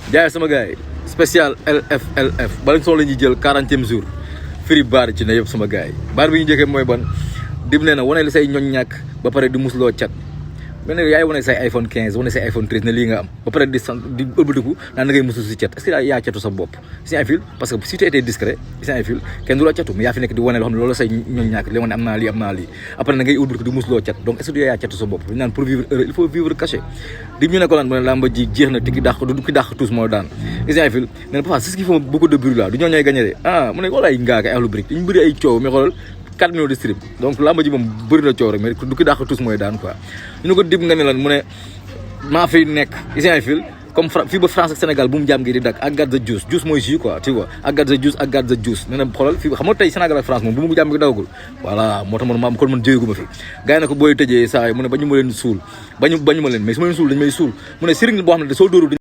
jaay sama gars yi spécial LFLF balañ soo la ñuy jël 40e jour free bar ci ne yëpp sama gars yi bar bi ñu njëkkee mooy ban dim nee na wane la say ñoñ ñàkk ba pare di musloo cat mel ne yaay wane say iPhone 15 wane say iPhone 13 ne lii nga am ba pare di ëlbatiku naan da ngay musul si cat est-ce que yaa catu sa bopp si un fil parce que si tu étais discret si un fil kenn du la catu mais yaa fi nekk di wane loo xam ne loolu say ñoñ ñàkk li wane am naa lii après na ngay ëlbatiku di musloo cat donc est-ce que yaa catu sa bopp ñu naan pour vivre heureux il faut vivre caché di ñu ne ko lan mu ne lamba ji jeex na te ki dàq tous moo daan si un fil ne na papa c'est ce qui fait beaucoup de bruit là du ñoo ñooy gagné de ah mu ne wala ay ngaaka ay ahlu brique dañu bëri ay coow mais xoolal 4 millions de stream donc lamba ji moom bëri na coow rek mais du ki dàq tous mooy daan quoi ñu ne ko dib nga ne lan mu ne maa fi nekk isin fil comme fii ba France ak Sénégal bu mu jaam ngi di dak ak garde juice juice mooy jus quoi tu vois ak garde juice nee na xoolal fii xam nga tey Sénégal ak France moom bu mu jaam ngi dawagul voilà moo tax man maam kon man jógeguma fi gars yi na ko booy tëjee saa yi mu ne ba ñu ma leen suul bañu ma leen mais su ma leen suul dañu may suul mu ne sëriñ boo xam ne soo dóorul